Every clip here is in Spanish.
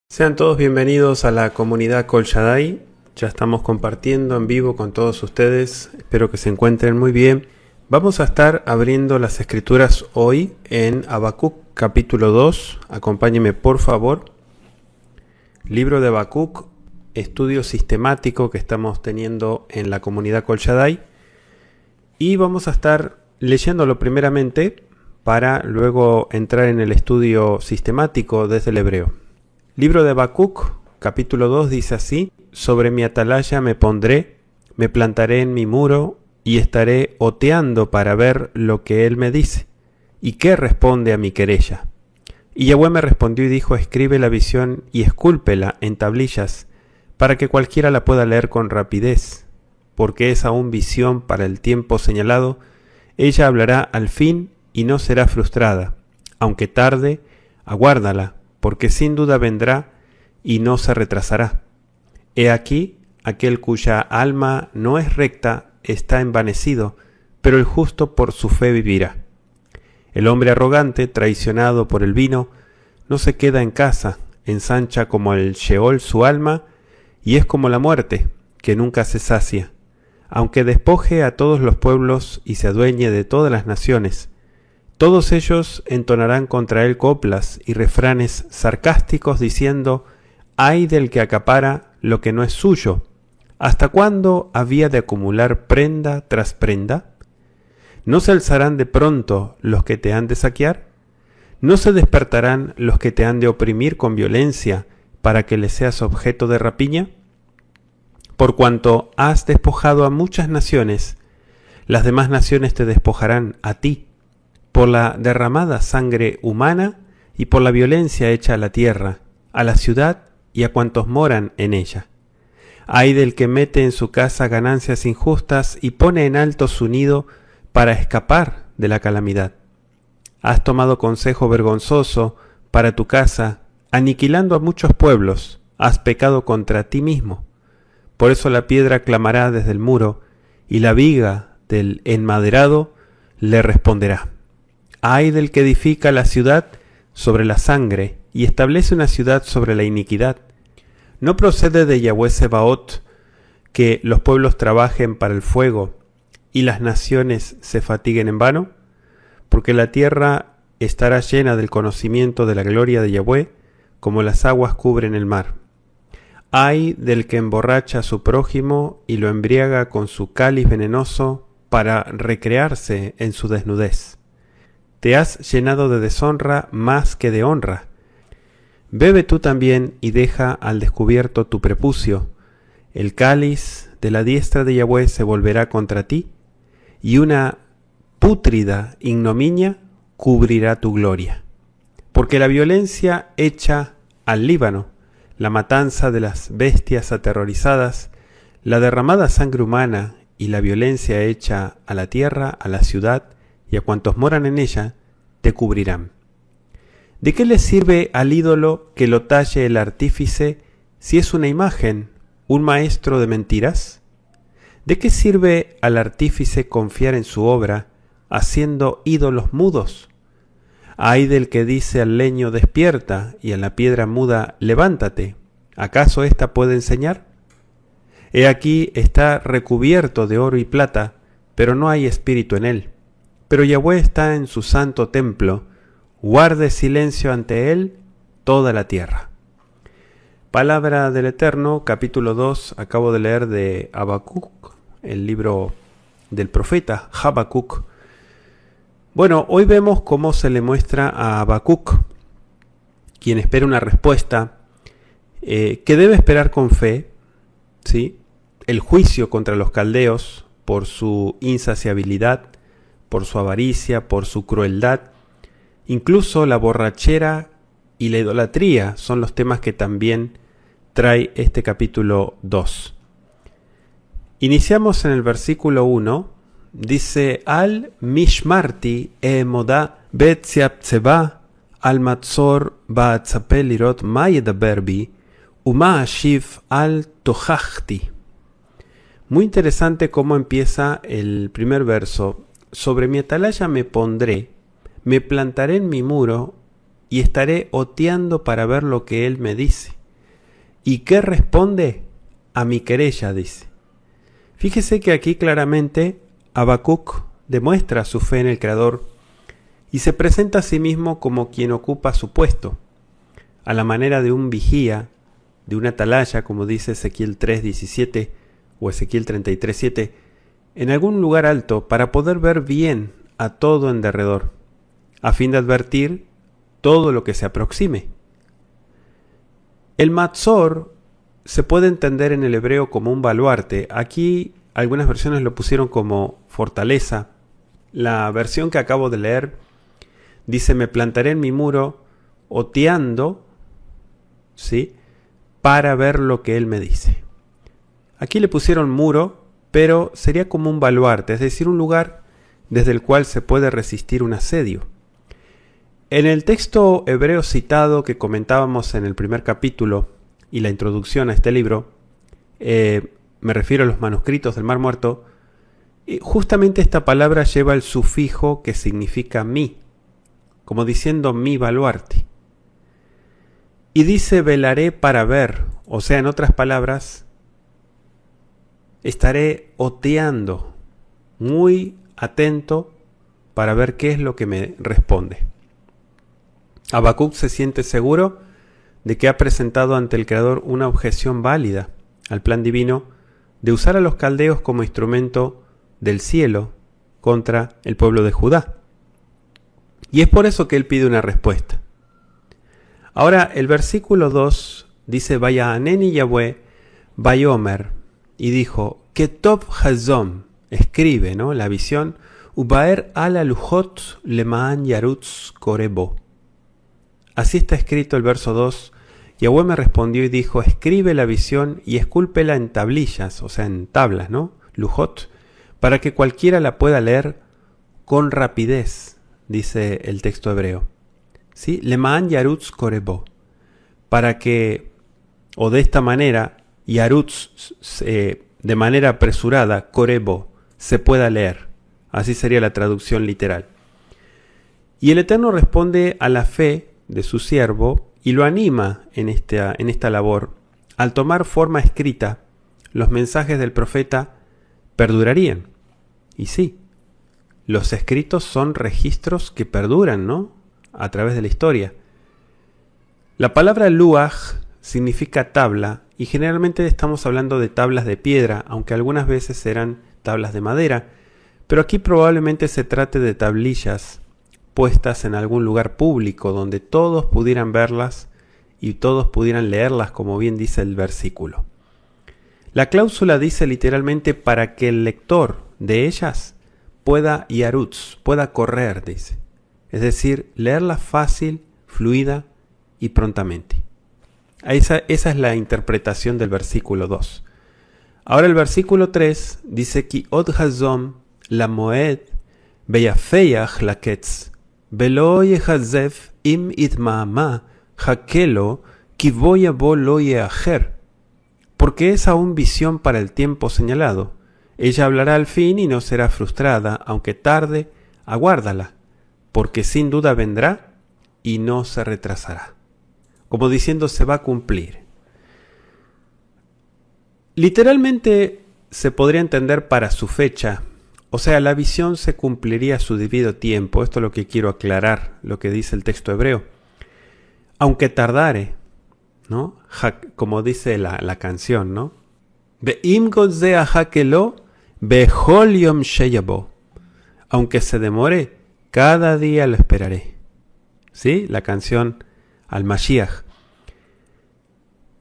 Sean todos bienvenidos a la comunidad Kol Shaddai. Ya estamos compartiendo en vivo con todos ustedes. Espero que se encuentren muy bien. Vamos a estar abriendo las escrituras hoy en Habacuc capítulo 2. Acompáñenme por favor. Libro de Habacuc, estudio sistemático que estamos teniendo en la comunidad Kol Shaddai. Y vamos a estar leyéndolo primeramente para luego entrar en el estudio sistemático desde el hebreo. Libro de Habacuc, capítulo 2, dice así: sobre mi atalaya me pondré, me plantaré en mi muro y estaré oteando para ver lo que él me dice y qué responde a mi querella. Y Yahweh me respondió y dijo: escribe la visión y escúlpela en tablillas para que cualquiera la pueda leer con rapidez, porque es aún visión para el tiempo señalado. Ella hablará al fin y no será frustrada. Aunque tarde, aguárdala, porque sin duda vendrá y no se retrasará. He aquí, aquel cuya alma no es recta está envanecido, pero el justo por su fe vivirá. El hombre arrogante, traicionado por el vino, no se queda en casa, ensancha como el Sheol su alma, y es como la muerte, que nunca se sacia. Aunque despoje a todos los pueblos y se adueñe de todas las naciones, todos ellos entonarán contra él coplas y refranes sarcásticos diciendo: ay del que acapara lo que no es suyo. ¿Hasta cuándo había de acumular prenda tras prenda? ¿No se alzarán de pronto los que te han de saquear? ¿No se despertarán los que te han de oprimir con violencia para que les seas objeto de rapiña? Por cuanto has despojado a muchas naciones, las demás naciones te despojarán a ti, por la derramada sangre humana y por la violencia hecha a la tierra, a la ciudad y a cuantos moran en ella. Ay del que mete en su casa ganancias injustas y pone en alto su nido para escapar de la calamidad. Has tomado consejo vergonzoso para tu casa, aniquilando a muchos pueblos, has pecado contra ti mismo. Por eso la piedra clamará desde el muro, y la viga del enmaderado le responderá. Ay del que edifica la ciudad sobre la sangre y establece una ciudad sobre la iniquidad. ¿No procede de Yahweh Sebaot que los pueblos trabajen para el fuego y las naciones se fatiguen en vano? Porque la tierra estará llena del conocimiento de la gloria de Yahweh, como las aguas cubren el mar. Ay del que emborracha a su prójimo y lo embriaga con su cáliz venenoso para recrearse en su desnudez. Te has llenado de deshonra más que de honra. Bebe tú también y deja al descubierto tu prepucio. El cáliz de la diestra de Yahweh se volverá contra ti, y una pútrida ignominia cubrirá tu gloria. Porque la violencia hecha al Líbano, la matanza de las bestias aterrorizadas, la derramada sangre humana y la violencia hecha a la tierra, a la ciudad y a cuantos moran en ella, te cubrirán. ¿De qué le sirve al ídolo que lo talle el artífice si es una imagen, un maestro de mentiras? ¿De qué sirve al artífice confiar en su obra, haciendo ídolos mudos? Ay del que dice al leño despierta y a la piedra muda levántate. ¿Acaso ésta puede enseñar? He aquí está recubierto de oro y plata, pero no hay espíritu en él. Pero Yahweh está en su santo templo, guarde silencio ante él toda la tierra. Palabra del Eterno, capítulo 2, acabo de leer de Habacuc, el libro del profeta Habacuc. Bueno, hoy vemos cómo se le muestra a Habacuc, quien espera una respuesta que debe esperar con fe, ¿sí? El juicio contra los caldeos por su insaciabilidad, por su avaricia, por su crueldad. Incluso la borrachera y la idolatría son los temas que también trae este capítulo 2. Iniciamos en el versículo 1, dice, Al mishmarti emoda betziapzeba al matzor baatzapelirot mayedaberbi uma ashiv al tochachti. Muy interesante cómo empieza el primer verso. Sobre mi atalaya me pondré, me plantaré en mi muro y estaré oteando para ver lo que él me dice. ¿Y qué responde? A mi querella, dice. Fíjese que aquí claramente Habacuc demuestra su fe en el Creador y se presenta a sí mismo como quien ocupa su puesto, a la manera de un vigía, de una atalaya, como dice Ezequiel 3:17 o Ezequiel 33:7, en algún lugar alto para poder ver bien a todo en derredor, a fin de advertir todo lo que se aproxime. El matzor se puede entender en el hebreo como un baluarte. Aquí algunas versiones lo pusieron como fortaleza. La versión que acabo de leer dice, me plantaré en mi muro oteando, ¿sí?, para ver lo que él me dice. Aquí le pusieron muro, pero sería como un baluarte, es decir, un lugar desde el cual se puede resistir un asedio. En el texto hebreo citado que comentábamos en el primer capítulo y la introducción a este libro, me refiero a los manuscritos del Mar Muerto, justamente esta palabra lleva el sufijo que significa mi, como diciendo mi baluarte. Y dice velaré para ver, o sea, en otras palabras, estaré oteando, muy atento para ver qué es lo que me responde. Habacuc se siente seguro de que ha presentado ante el Creador una objeción válida al plan divino de usar a los caldeos como instrumento del cielo contra el pueblo de Judá. Y es por eso que él pide una respuesta. Ahora el versículo 2 dice, Vaya aneni Yahweh, Vayomer, y dijo, Ketov Hazom, escribe, ¿no?, la visión, Ubaer ala lujot lemaan yarutz korebo. Así está escrito el verso 2, Yahweh me respondió y dijo, escribe la visión y escúlpela en tablillas, o sea, en tablas, ¿no?, lujot, para que cualquiera la pueda leer con rapidez, dice el texto hebreo. ¿Sí? Lemaan yarutz korebo, para que, o de esta manera, yarutz, de manera apresurada, korebo, se pueda leer. Así sería la traducción literal. Y el Eterno responde a la fe de su siervo y lo anima en esta labor. Al tomar forma escrita, los mensajes del profeta perdurarían. Y sí, los escritos son registros que perduran, ¿no?, a través de la historia. La palabra luaj significa tabla y generalmente estamos hablando de tablas de piedra, aunque algunas veces eran tablas de madera, pero aquí probablemente se trate de tablillas puestas en algún lugar público donde todos pudieran verlas y todos pudieran leerlas, como bien dice el versículo. La cláusula dice literalmente para que el lector de ellas pueda yarutz, pueda correr, dice. Es decir, leerla fácil, fluida y prontamente. Esa es la interpretación del versículo 2. Ahora el versículo 3 dice Ki od hazom la moed beyafeyach laketz velo yehazef im itma'ama hakelo ki voyabo lo yeacher. Porque es aún visión para el tiempo señalado. Ella hablará al fin y no será frustrada, aunque tarde, aguárdala, porque sin duda vendrá y no se retrasará. Como diciendo, se va a cumplir. Literalmente se podría entender para su fecha, o sea, la visión se cumpliría a su debido tiempo. Esto es lo que quiero aclarar, lo que dice el texto hebreo. Aunque tardare, ¿no?, como dice la canción, ¿no? Ve'im godzea hakelo behol yom sheyabo. Aunque se demore, cada día lo esperaré. ¿Sí? La canción al Mashiach.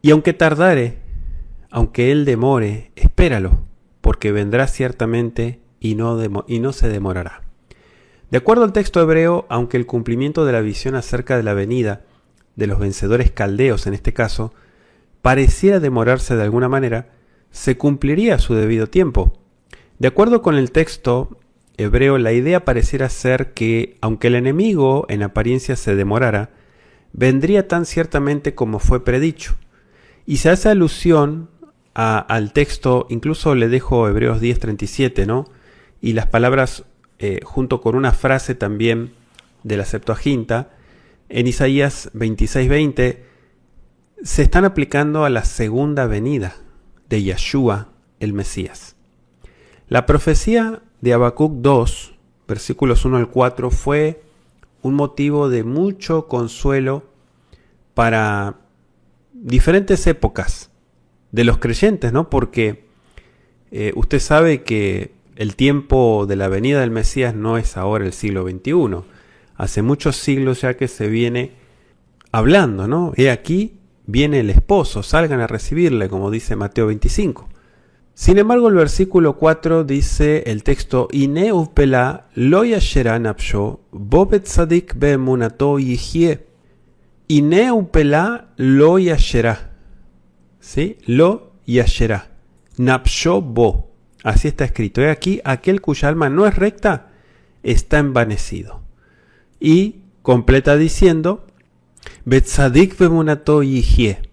Y aunque tardare, aunque él demore, espéralo, porque vendrá ciertamente y no se demorará. De acuerdo al texto hebreo, aunque el cumplimiento de la visión acerca de la venida de los vencedores caldeos en este caso, pareciera demorarse de alguna manera, se cumpliría a su debido tiempo. De acuerdo con el texto hebreo, la idea pareciera ser que, aunque el enemigo en apariencia se demorara, vendría tan ciertamente como fue predicho. Y se hace alusión al texto, incluso le dejo Hebreos 10:37, ¿no? Y las palabras junto con una frase también de la Septuaginta, en Isaías 26:20, se están aplicando a la segunda venida de Yeshua, el Mesías. La profecía de Habacuc 2, versículos 1 al 4, fue un motivo de mucho consuelo para diferentes épocas de los creyentes, ¿no? Porque usted sabe que el tiempo de la venida del Mesías no es ahora el siglo XXI. Hace muchos siglos ya que se viene hablando, ¿no? He aquí viene el esposo, salgan a recibirle, como dice Mateo 25. Sin embargo, el versículo 4 dice el texto: Ine uvpela lo yashera nafsho bo betzadik beemunato yihyeh. Ine uvpela lo yashera. ¿Sí? Lo yashera. Nafsho bo. Así está escrito. He aquí, aquel cuya alma no es recta está envanecido. Y completa diciendo: Betzadik beemunato yihyeh.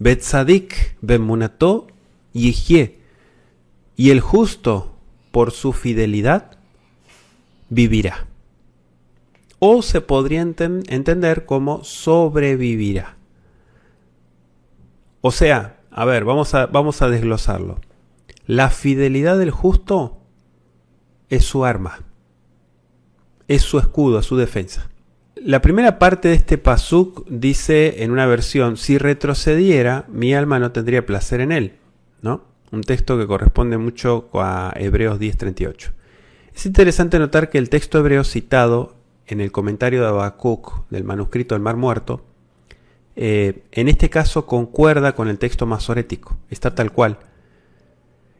Betzadik beemunato yihyeh. Y el justo, por su fidelidad, vivirá. O se podría entender como sobrevivirá. O sea, a ver, vamos a desglosarlo. La fidelidad del justo es su arma, es su escudo, es su defensa. La primera parte de este pasuk dice en una versión: si retrocediera, mi alma no tendría placer en él, ¿no? Un texto que corresponde mucho a Hebreos 10:38. Es interesante notar que el texto hebreo citado en el comentario de Habacuc del manuscrito del Mar Muerto, en este caso concuerda con el texto masorético, está tal cual.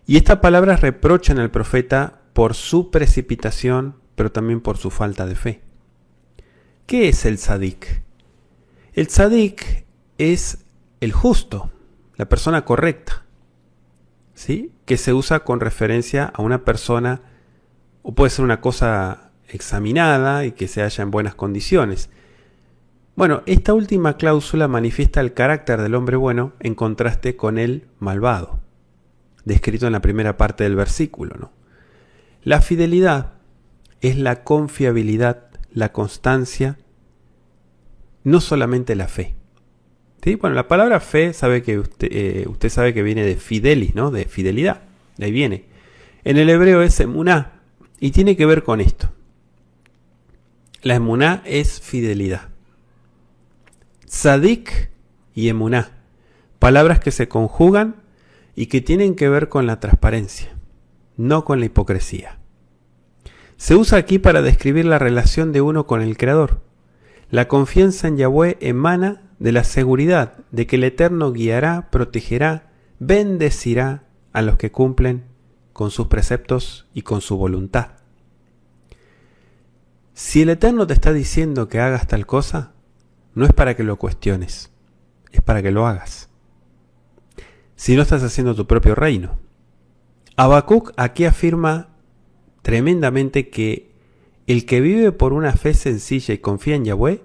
Y estas palabras reprochan al profeta por su precipitación, pero también por su falta de fe. ¿Qué es el tzadik? El tzadik es el justo, la persona correcta, ¿sí? Que se usa con referencia a una persona, o puede ser una cosa examinada y que se halla en buenas condiciones. Bueno, esta última cláusula manifiesta el carácter del hombre bueno en contraste con el malvado, descrito en la primera parte del versículo, ¿no? La fidelidad es la confiabilidad, la constancia, no solamente la fe. ¿Sí? Bueno, la palabra fe sabe que usted sabe que viene de fidelis, ¿no? De fidelidad, de ahí viene. En el hebreo es emuná y tiene que ver con esto. La emuná es fidelidad. Tzadik y emuná, palabras que se conjugan y que tienen que ver con la transparencia, no con la hipocresía. Se usa aquí para describir la relación de uno con el Creador. La confianza en Yahweh emana de la seguridad de que el Eterno guiará, protegerá, bendecirá a los que cumplen con sus preceptos y con su voluntad. Si el Eterno te está diciendo que hagas tal cosa, no es para que lo cuestiones, es para que lo hagas. Si no, estás haciendo tu propio reino. Habacuc aquí afirma tremendamente que el que vive por una fe sencilla y confía en Yahweh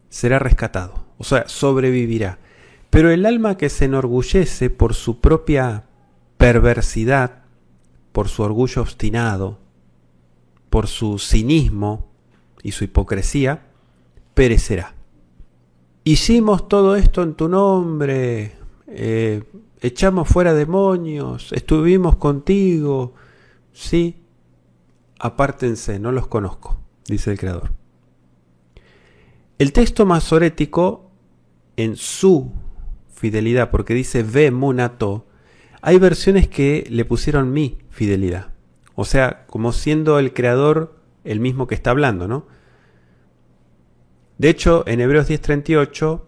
será rescatado, o sea, sobrevivirá. Pero el alma que se enorgullece por su propia perversidad, por su orgullo obstinado, por su cinismo y su hipocresía, perecerá. Hicimos todo esto en tu nombre, echamos fuera demonios, estuvimos contigo. Sí, apártense, no los conozco, dice el Creador. El texto masorético, en su fidelidad, porque dice ve munato, hay versiones que le pusieron mi fidelidad. O sea, como siendo el Creador el mismo que está hablando, ¿no? De hecho, en Hebreos 10:38,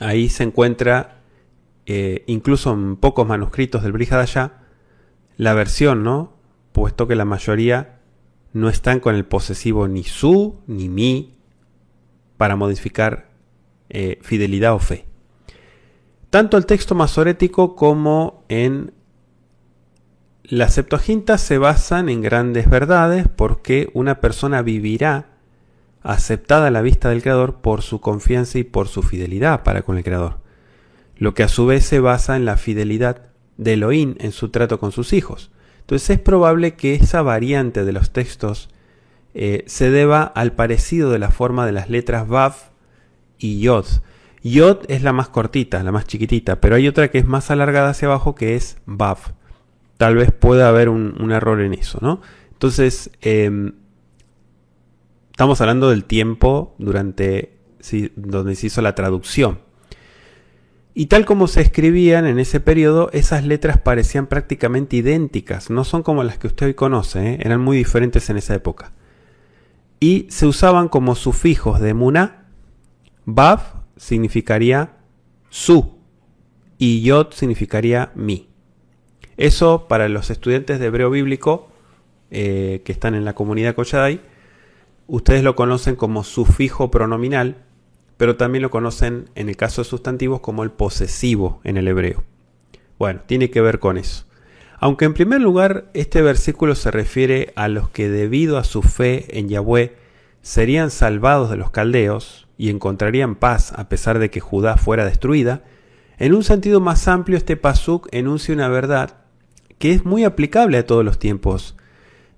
ahí se encuentra, incluso en pocos manuscritos del Brit Hadashah, la versión, ¿no? Puesto que la mayoría no están con el posesivo ni su ni mi para modificar fidelidad o fe. Tanto el texto masorético como en la Septuaginta se basan en grandes verdades porque una persona vivirá aceptada a la vista del Creador por su confianza y por su fidelidad para con el Creador, lo que a su vez se basa en la fidelidad de Elohim en su trato con sus hijos. Entonces es probable que esa variante de los textos se deba al parecido de la forma de las letras Vav y Yod. Yod es la más cortita, la más chiquitita, pero hay otra que es más alargada hacia abajo que es Vav. Tal vez pueda haber un error en eso, ¿no? Entonces, estamos hablando del tiempo donde se hizo la traducción. Y tal como se escribían en ese periodo, esas letras parecían prácticamente idénticas. No son como las que usted hoy conoce, ¿eh? Eran muy diferentes en esa época. Y se usaban como sufijos de Muná. Vav significaría su y Yod significaría mi. Eso para los estudiantes de hebreo bíblico que están en la comunidad Kol Shaddai, ustedes lo conocen como sufijo pronominal, pero también lo conocen en el caso de sustantivos como el posesivo en el hebreo. Bueno, tiene que ver con eso. Aunque en primer lugar este versículo se refiere a los que debido a su fe en Yahweh serían salvados de los caldeos y encontrarían paz a pesar de que Judá fuera destruida, en un sentido más amplio este pasuk enuncia una verdad que es muy aplicable a todos los tiempos.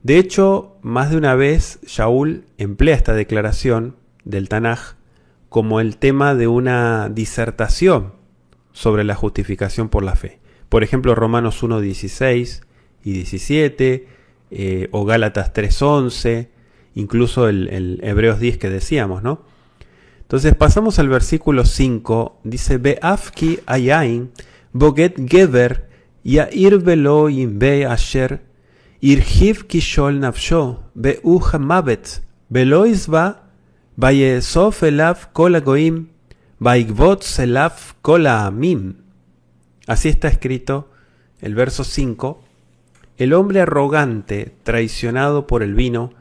De hecho, más de una vez Shaul emplea esta declaración del Tanaj como el tema de una disertación sobre la justificación por la fe. Por ejemplo, Romanos 1:16 y 17, o Gálatas 3:11, incluso el Hebreos 10 que decíamos, ¿no? Entonces pasamos al versículo 5, dice, Be'afki ayain, boget gever, ya'ir velo yimbe asher, irhiv kishol nafsho, be'uja mavet, velo isba, vayesof elav kol agoim, vaigvot selav kol amim. Así está escrito el verso 5. El hombre arrogante, traicionado por el vino,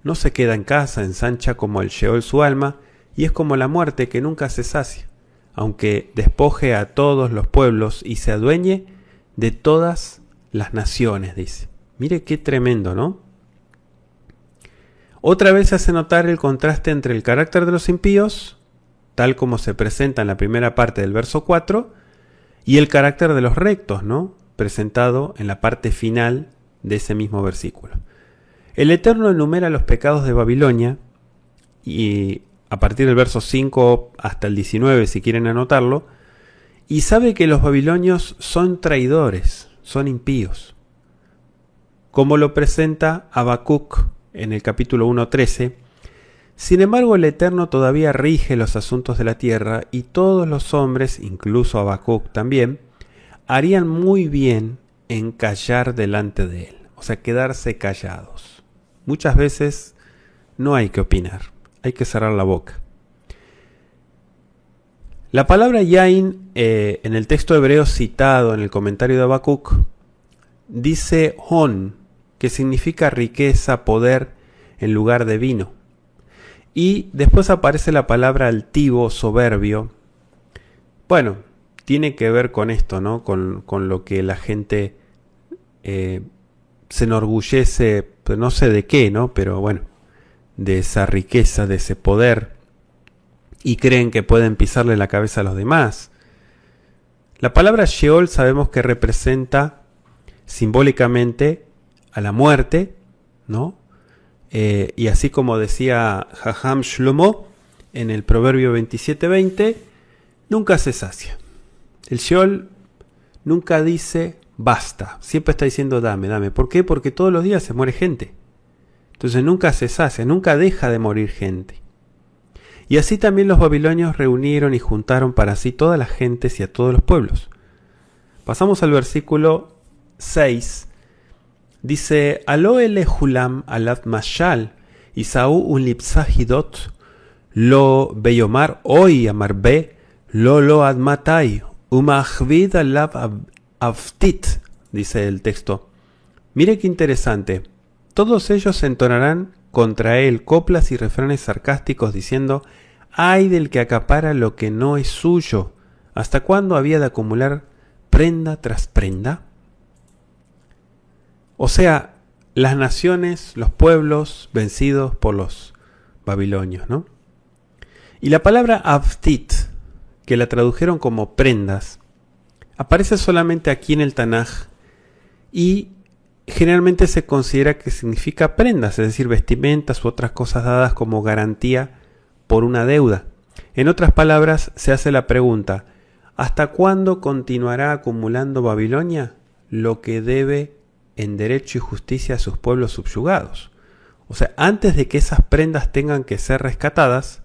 no se queda en casa, ensancha como el Sheol su alma, y es como la muerte que nunca se sacia, aunque despoje a todos los pueblos y se adueñe de todas las naciones, dice. Mire qué tremendo, ¿no? Otra vez se hace notar el contraste entre el carácter de los impíos, tal como se presenta en la primera parte del verso 4, y el carácter de los rectos, ¿no? Presentado en la parte final de ese mismo versículo. El Eterno enumera los pecados de Babilonia, y a partir del verso 5 hasta el 19, si quieren anotarlo, y sabe que los babilonios son traidores, son impíos, como lo presenta Habacuc en el capítulo 1:13. Sin embargo, el Eterno todavía rige los asuntos de la tierra y todos los hombres, incluso Habacuc también, harían muy bien en callar delante de él, o sea, quedarse callados. Muchas veces no hay que opinar, hay que cerrar la boca. La palabra yain en el texto hebreo citado en el comentario de Habacuc dice hon, que significa riqueza, poder, en lugar de vino. Y después aparece la palabra altivo, soberbio. Bueno, tiene que ver con esto, ¿no? Con lo que la gente se enorgullece, pues no sé de qué, ¿no? Pero bueno, de esa riqueza, de ese poder, y creen que pueden pisarle la cabeza a los demás. La palabra Sheol sabemos que representa simbólicamente a la muerte, ¿no? Y así como decía Jajam Shlomo en el Proverbio 27:20, nunca se sacia. El Sheol nunca dice basta, siempre está diciendo dame, dame. ¿Por qué? Porque todos los días se muere gente. Entonces nunca se sacia, nunca deja de morir gente. Y así también los babilonios reunieron y juntaron para sí todas las gentes y a todos los pueblos. Pasamos al versículo 6. Dice, Alo ele hulam alav mashal, Isaú un lipsahidot, lo beyomar hoy amarbe, lo admatai, umahvid alav aftit, dice el texto. Mire qué interesante. Todos ellos entonarán contra él coplas y refranes sarcásticos diciendo, ay del que acapara lo que no es suyo, ¿Hasta cuándo había de acumular prenda tras prenda? O sea, las naciones, los pueblos vencidos por los babilonios, ¿no? Y la palabra avtit, que la tradujeron como prendas, aparece solamente aquí en el Tanaj y generalmente se considera que significa prendas, es decir, vestimentas u otras cosas dadas como garantía por una deuda. En otras palabras, se hace la pregunta, ¿hasta cuándo continuará acumulando Babilonia lo que debe en derecho y justicia a sus pueblos subyugados? O sea, antes de que esas prendas tengan que ser rescatadas,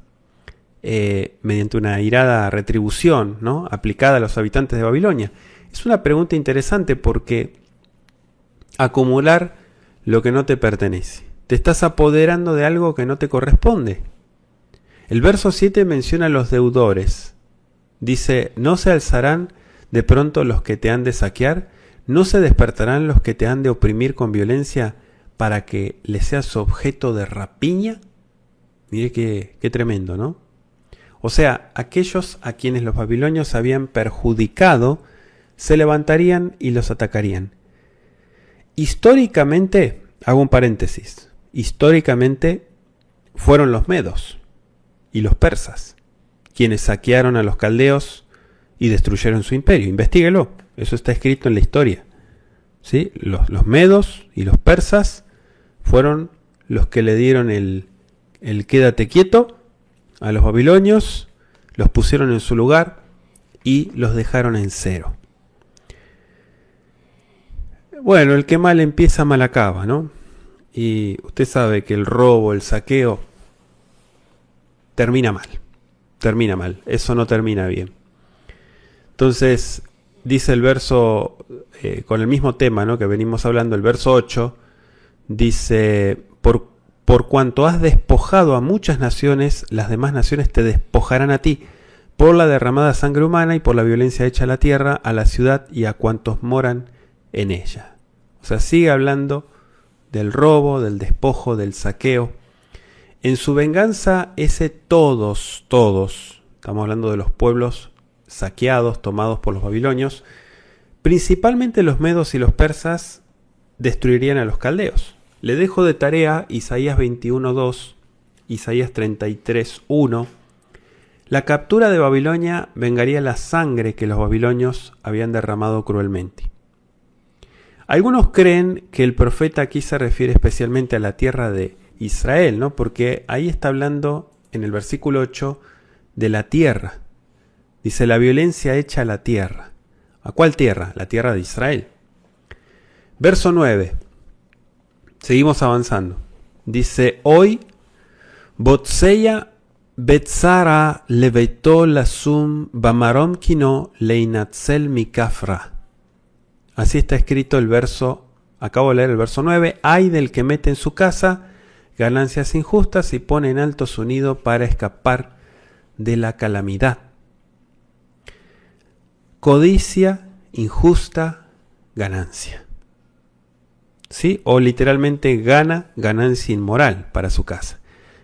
mediante una airada retribución, ¿no?, aplicada a los habitantes de Babilonia. Es una pregunta interesante porque acumular lo que no te pertenece. Te estás apoderando de algo que no te corresponde. El verso 7 menciona a los deudores. Dice, no se alzarán de pronto los que te han de saquear, no se despertarán los que te han de oprimir con violencia para que les seas objeto de rapiña. Mire qué tremendo, ¿no? O sea, aquellos a quienes los babilonios habían perjudicado se levantarían y los atacarían. Históricamente, hago un paréntesis, históricamente fueron los medos y los persas quienes saquearon a los caldeos y destruyeron su imperio. Investíguelo, eso está escrito en la historia. ¿Sí? Los medos y los persas fueron los que le dieron el quédate quieto a los babilonios, los pusieron en su lugar y los dejaron en cero. Bueno, el que mal empieza, mal acaba, ¿no? Y usted sabe que el robo, el saqueo, termina mal. Termina mal. Eso no termina bien. Entonces, dice el verso, con el mismo tema, ¿no?, que venimos hablando, el verso 8, dice, por cuanto has despojado a muchas naciones, las demás naciones te despojarán a ti, por la derramada sangre humana y por la violencia hecha a la tierra, a la ciudad y a cuantos moran en ella. O sea, sigue hablando del robo, del despojo, del saqueo. En su venganza, ese todos, estamos hablando de los pueblos saqueados, tomados por los babilonios, principalmente los medos y los persas destruirían a los caldeos. Le dejo de tarea Isaías 21:2, Isaías 33:1. La captura de Babilonia vengaría la sangre que los babilonios habían derramado cruelmente. Algunos creen que el profeta aquí se refiere especialmente a la tierra de Israel, ¿no?, porque ahí está hablando en el versículo 8 de la tierra. Dice, la violencia hecha a la tierra. ¿A cuál tierra? La tierra de Israel. Verso 9. Seguimos avanzando. Dice, hoy, Botseya Betzara leveitó lasum bamarom kino leinatzel mikafra. Así está escrito el verso, acabo de leer el verso 9. Ay del que mete en su casa ganancias injustas y pone en alto su nido para escapar de la calamidad. Codicia, injusta, ganancia. ¿Sí? O literalmente ganancia inmoral para su casa.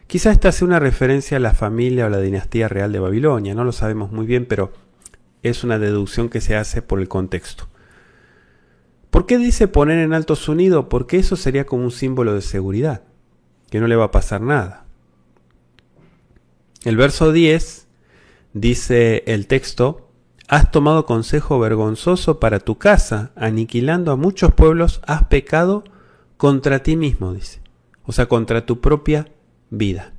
Quizá esta sea una referencia a la familia o la dinastía real de Babilonia, no lo sabemos muy bien, pero es una deducción que se hace por el contexto. ¿Por qué dice poner en alto su nido? Porque eso sería como un símbolo de seguridad, que no le va a pasar nada. El verso 10 dice el texto, has tomado consejo vergonzoso para tu casa, aniquilando a muchos pueblos, has pecado contra ti mismo, dice. O sea, contra tu propia vida.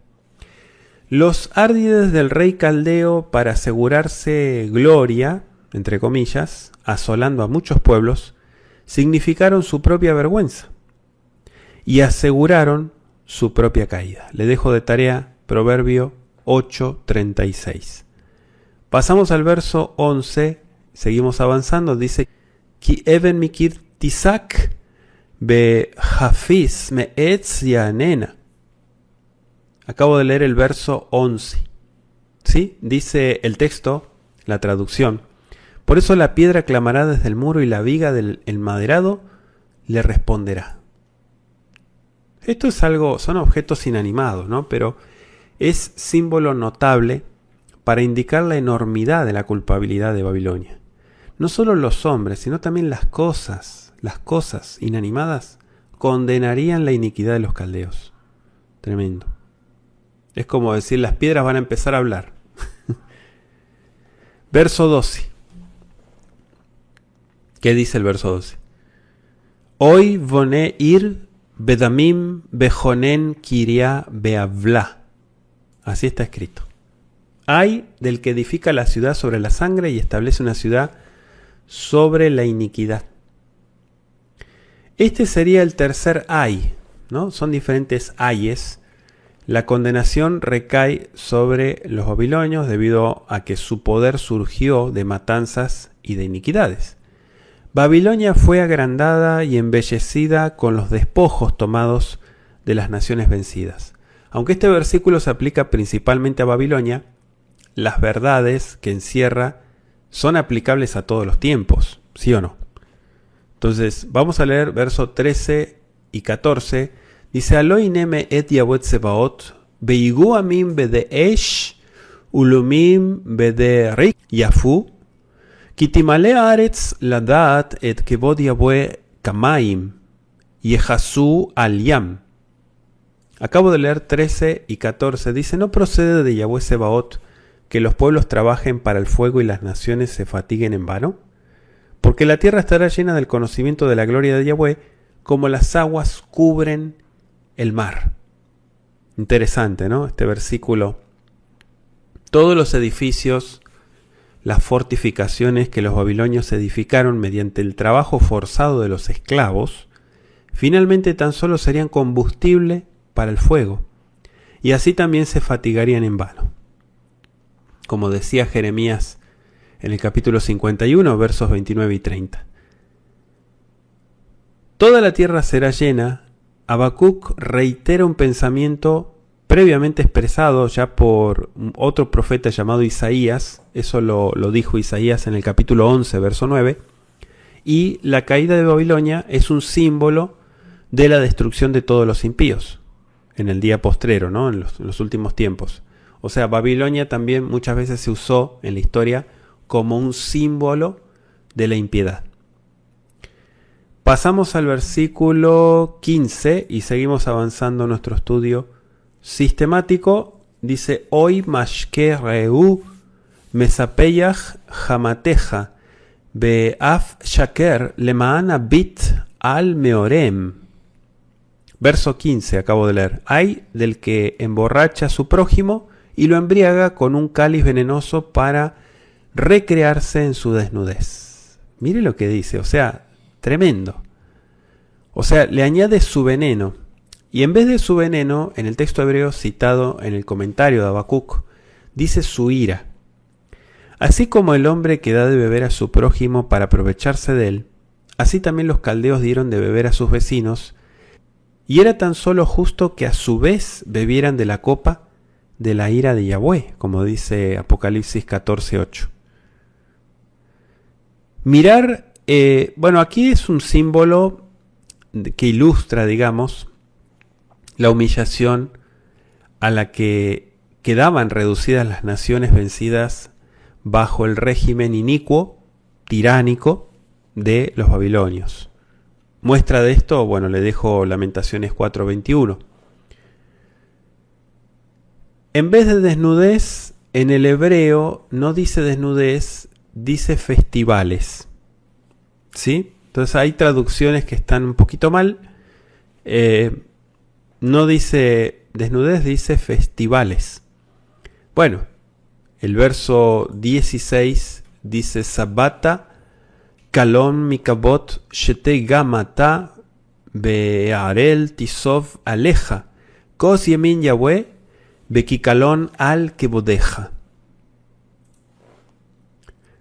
Los árdides del rey caldeo, para asegurarse gloria, entre comillas, asolando a muchos pueblos, significaron su propia vergüenza y aseguraron su propia caída. Le dejo de tarea Proverbio 8:36. Pasamos al verso 11, seguimos avanzando, dice, Ki even mikir tisak be hafiz me etz yanena. Acabo de leer el verso 11. ¿Sí? Dice el texto, la traducción. Por eso la piedra clamará desde el muro y la viga del maderado le responderá. Esto es algo, son objetos inanimados, ¿no? Pero es símbolo notable para indicar la enormidad de la culpabilidad de Babilonia. No solo los hombres, sino también las cosas inanimadas, condenarían la iniquidad de los caldeos. Tremendo. Es como decir, las piedras van a empezar a hablar. Verso 12. ¿Qué dice el verso 12? Hoy voné ir bedamim bejonen kiria beavla. Así está escrito. Ay del que edifica la ciudad sobre la sangre y establece una ciudad sobre la iniquidad. Este sería el tercer ay, ¿no? Son diferentes ayes. La condenación recae sobre los babilonios debido a que su poder surgió de matanzas y de iniquidades. Babilonia fue agrandada y embellecida con los despojos tomados de las naciones vencidas. Aunque este versículo se aplica principalmente a Babilonia, las verdades que encierra son aplicables a todos los tiempos, ¿sí o no? Entonces, vamos a leer versos 13 y 14. Dice, Aloi neme et Yahweh Tsebaot, beigu amim bede esh, ulumim bede rik yafu, kitimale aretz ladat et kevod Yahweh kamaim, yehasu al yam. Acabo de leer 13 y 14. Dice, no procede de Yahweh Tsebaot que los pueblos trabajen para el fuego y las naciones se fatiguen en vano, porque la tierra estará llena del conocimiento de la gloria de Yahweh, como las aguas cubren el mar. Interesante, ¿no? Este versículo. Todos los edificios, las fortificaciones que los babilonios edificaron mediante el trabajo forzado de los esclavos, finalmente tan solo serían combustible para el fuego, y así también se fatigarían en vano. Como decía Jeremías en el capítulo 51, versos 29 y 30. Toda la tierra será llena. Habacuc reitera un pensamiento previamente expresado ya por otro profeta llamado Isaías. Eso lo dijo Isaías en el capítulo 11, verso 9. Y la caída de Babilonia es un símbolo de la destrucción de todos los impíos en el día postrero, ¿no? En los últimos tiempos. O sea, Babilonia también muchas veces se usó en la historia como un símbolo de la impiedad. Pasamos al versículo 15 y seguimos avanzando en nuestro estudio sistemático. Dice, Hoy mashke reu mesapeyach hamateja beaf shaker lemaan abit al meorem. Verso 15, acabo de leer. Hay del que emborracha a su prójimo y lo embriaga con un cáliz venenoso para recrearse en su desnudez. Mire lo que dice, o sea, tremendo. O sea, le añade su veneno. Y en vez de su veneno, en el texto hebreo citado en el comentario de Habacuc, dice su ira. Así como el hombre que da de beber a su prójimo para aprovecharse de él, así también los caldeos dieron de beber a sus vecinos, y era tan solo justo que a su vez bebieran de la copa de la ira de Yahweh, como dice Apocalipsis 14:8. Mirar, bueno, aquí es un símbolo que ilustra, digamos, la humillación a la que quedaban reducidas las naciones vencidas bajo el régimen inicuo, tiránico de los babilonios. Muestra de esto, bueno, le dejo Lamentaciones 4:21. En vez de desnudez, en el hebreo no dice desnudez, dice festivales. ¿Sí? Entonces hay traducciones que están un poquito mal. No dice desnudez, dice festivales. Bueno, el verso 16 dice Sabata kalon mikabot shete gamata bearel tisov aleja kos yemin Yahweh bekikalon al kebodeja.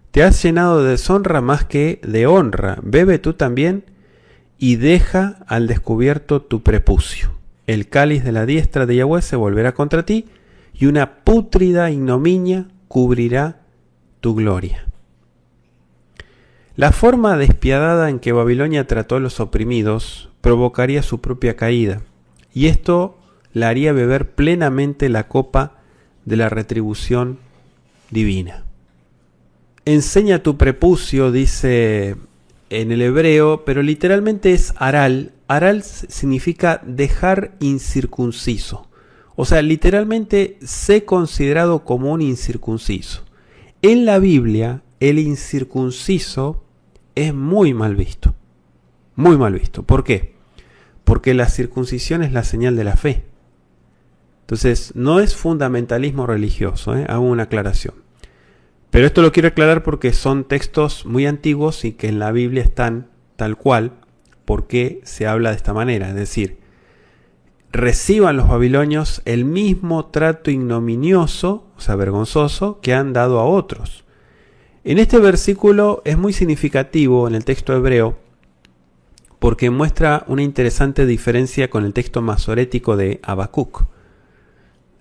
Te has llenado de deshonra más que de honra. Bebe tú también y deja al descubierto tu prepucio. El cáliz de la diestra de Yahweh se volverá contra ti y una pútrida ignominia cubrirá tu gloria. La forma despiadada en que Babilonia trató a los oprimidos provocaría su propia caída, y esto la haría beber plenamente la copa de la retribución divina. Enseña tu prepucio, dice en el hebreo, pero literalmente es aral. Aral significa dejar incircunciso. O sea, literalmente sé considerado como un incircunciso. En la Biblia, el incircunciso es muy mal visto. Muy mal visto. ¿Por qué? Porque la circuncisión es la señal de la fe. Entonces, no es fundamentalismo religioso, hago una aclaración. Pero esto lo quiero aclarar porque son textos muy antiguos y que en la Biblia están tal cual, porque se habla de esta manera. Es decir, reciban los babilonios el mismo trato ignominioso, o sea, vergonzoso, que han dado a otros. En este versículo es muy significativo en el texto hebreo porque muestra una interesante diferencia con el texto masorético de Habacuc.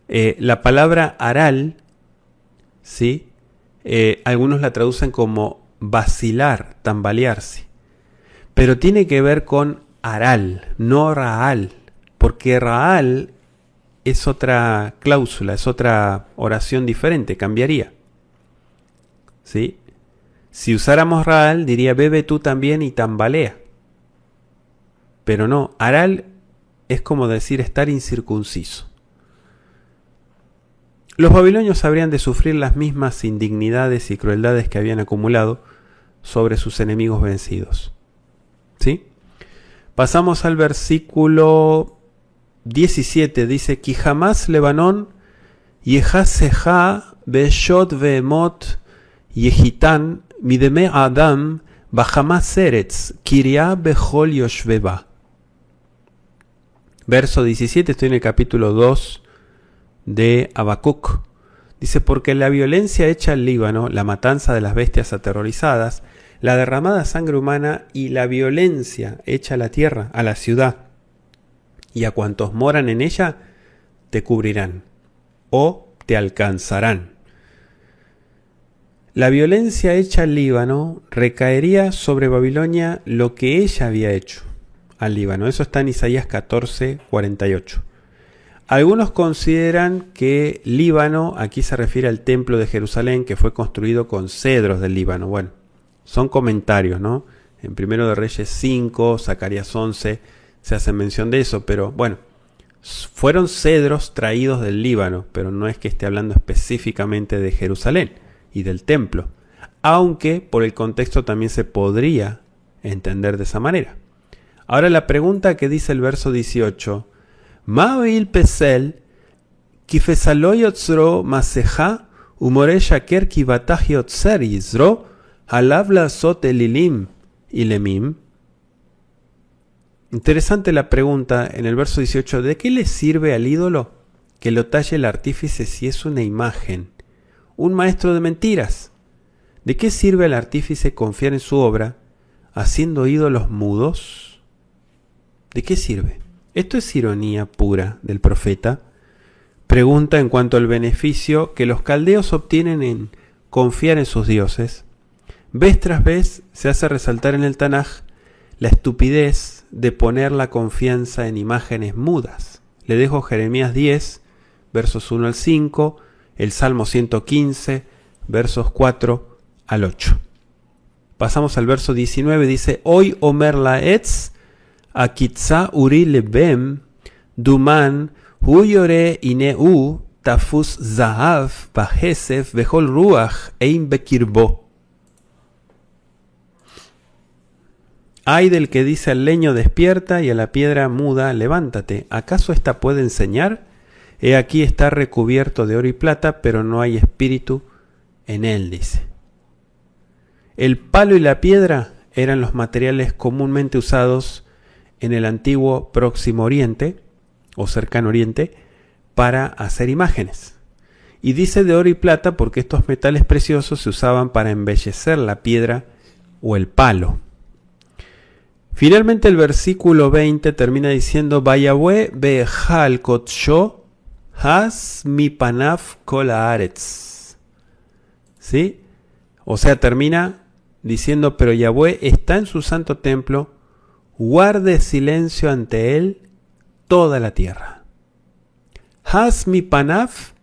La palabra aral, ¿sí? Algunos la traducen como vacilar, tambalearse, pero tiene que ver con aral, no raal, porque raal es otra cláusula, es otra oración diferente, cambiaría. ¿Sí? Si usáramos raal, diría bebe tú también y tambalea. Pero no, aral es como decir estar incircunciso. Los babilonios habrían de sufrir las mismas indignidades y crueldades que habían acumulado sobre sus enemigos vencidos. ¿Sí? Pasamos al versículo 17, dice, Ki jamás Lebanón yehaseja beshot vehemot yehitán mideme adam bahamás eretz kiria bechol yoshveba. Verso 17, estoy en el capítulo 2 de Habacuc. Dice, porque la violencia hecha al Líbano, la matanza de las bestias aterrorizadas, la derramada sangre humana y la violencia hecha a la tierra, a la ciudad, y a cuantos moran en ella, te cubrirán o te alcanzarán. La violencia hecha al Líbano recaería sobre Babilonia lo que ella había hecho al Líbano. Eso está en Isaías 14, 48. Algunos consideran que Líbano, aquí se refiere al templo de Jerusalén, que fue construido con cedros del Líbano. Bueno, son comentarios, ¿no? En 1 de Reyes 5, Zacarías 11, se hace mención de eso, pero bueno, fueron cedros traídos del Líbano, pero no es que esté hablando específicamente de Jerusalén y del templo, aunque por el contexto también se podría entender de esa manera. Ahora la pregunta que dice el verso 18, Ma'il pesel kifesalo yotzro maseja umore shaker kivatah yotzer yizro halav lasot elilim ilemim. Interesante la pregunta en el verso 18, ¿de qué le sirve al ídolo que lo talle el artífice si es una imagen? Un maestro de mentiras. ¿De qué sirve al artífice confiar en su obra haciendo ídolos mudos? ¿De qué sirve? Esto es ironía pura del profeta. Pregunta en cuanto al beneficio que los caldeos obtienen en confiar en sus dioses. Vez tras vez se hace resaltar en el Tanaj la estupidez de poner la confianza en imágenes mudas. Le dejo Jeremías 10, versos 1 al 5, el Salmo 115, versos 4 al 8. Pasamos al verso 19, dice, Hoy Omer Laetz, Akitza Uri Lebem, Duman, Huyore Ineu, Tafus Zahav, Bahesef, Behol Ruach, Ein Bekirbo. Ay del que dice al leño despierta y a la piedra muda levántate. ¿Acaso ésta puede enseñar? He aquí está recubierto de oro y plata, pero no hay espíritu en él, dice. El palo y la piedra eran los materiales comúnmente usados en el antiguo Próximo Oriente o Cercano Oriente para hacer imágenes. Y dice de oro y plata porque estos metales preciosos se usaban para embellecer la piedra o el palo. Finalmente el versículo 20 termina diciendo Vayahue behal kotsho has mi panaf kol haaretz. ¿Sí? O sea, termina diciendo, pero Yahweh está en su santo templo, guarde silencio ante él toda la tierra. Has mi panaf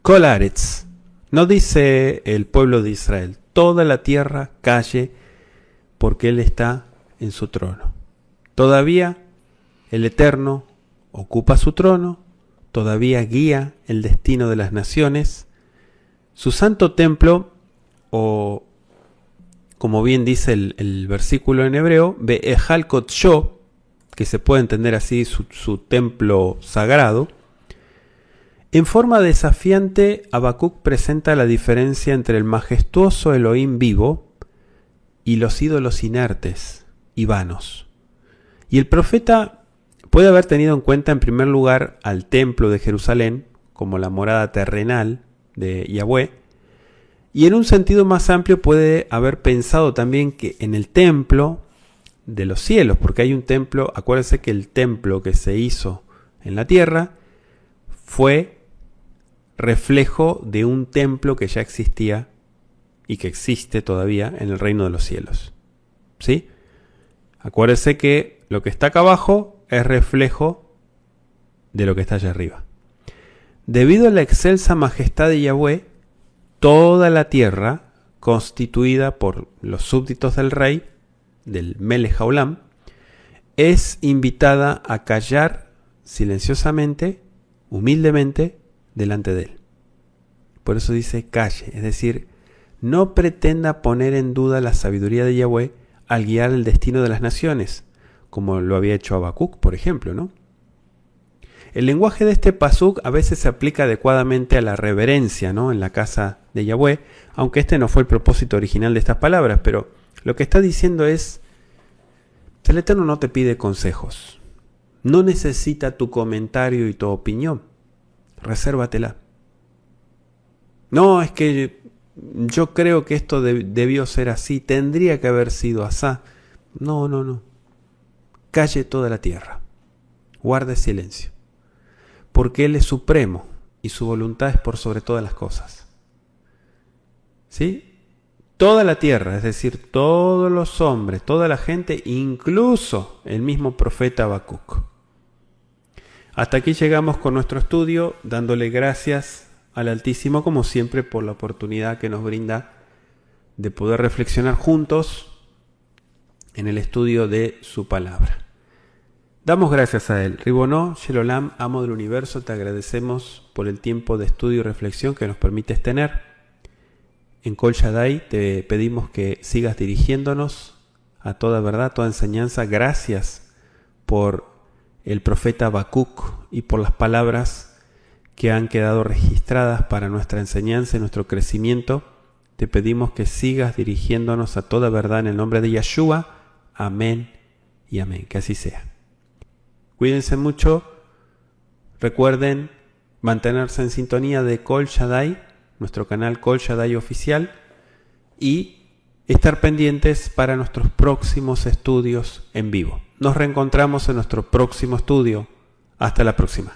kol haaretz. No dice el pueblo de Israel, toda la tierra calle porque Él está en su trono. Todavía el Eterno ocupa su trono, todavía guía el destino de las naciones. Su santo templo, o como bien dice el versículo en hebreo, Be'ehal Kodsho, que se puede entender así, su templo sagrado. En forma desafiante, Habacuc presenta la diferencia entre el majestuoso Elohim vivo y los ídolos inertes y vanos. Y el profeta puede haber tenido en cuenta en primer lugar al templo de Jerusalén como la morada terrenal de Yahweh, y en un sentido más amplio puede haber pensado también que en el templo de los cielos, porque hay un templo, acuérdense que el templo que se hizo en la tierra fue reflejo de un templo que ya existía y que existe todavía en el reino de los cielos. ¿Sí? Acuérdense que lo que está acá abajo es reflejo de lo que está allá arriba. Debido a la excelsa majestad de Yahweh, toda la tierra, constituida por los súbditos del rey, del Melech Haolam, es invitada a callar silenciosamente, humildemente, delante de él. Por eso dice calle, es decir, no pretenda poner en duda la sabiduría de Yahweh al guiar el destino de las naciones, como lo había hecho Habacuc, por ejemplo, ¿no? El lenguaje de este pasuk a veces se aplica adecuadamente a la reverencia, ¿no?, en la casa de Yahweh, aunque este no fue el propósito original de estas palabras, pero lo que está diciendo es, el Eterno no te pide consejos, no necesita tu comentario y tu opinión, resérvatela. No, es que yo creo que esto debió ser así, tendría que haber sido asá. No. Calle toda la tierra, guarde silencio, porque Él es supremo y su voluntad es por sobre todas las cosas. ¿Sí? Toda la tierra, es decir, todos los hombres, toda la gente, incluso el mismo profeta Habacuc. Hasta aquí llegamos con nuestro estudio, dándole gracias al Altísimo, como siempre, por la oportunidad que nos brinda de poder reflexionar juntos en el estudio de su palabra. Damos gracias a Él. Ribonó, Shelolam, Amo del Universo, te agradecemos por el tiempo de estudio y reflexión que nos permites tener. En Kol Shaddai te pedimos que sigas dirigiéndonos a toda verdad, toda enseñanza. Gracias por el profeta Habacuc y por las palabras que han quedado registradas para nuestra enseñanza y nuestro crecimiento. Te pedimos que sigas dirigiéndonos a toda verdad en el nombre de Yeshua. Amén y amén. Que así sea. Cuídense mucho. Recuerden mantenerse en sintonía de Kol Shaddai, nuestro canal Kol Shaddai oficial, y estar pendientes para nuestros próximos estudios en vivo. Nos reencontramos en nuestro próximo estudio. Hasta la próxima.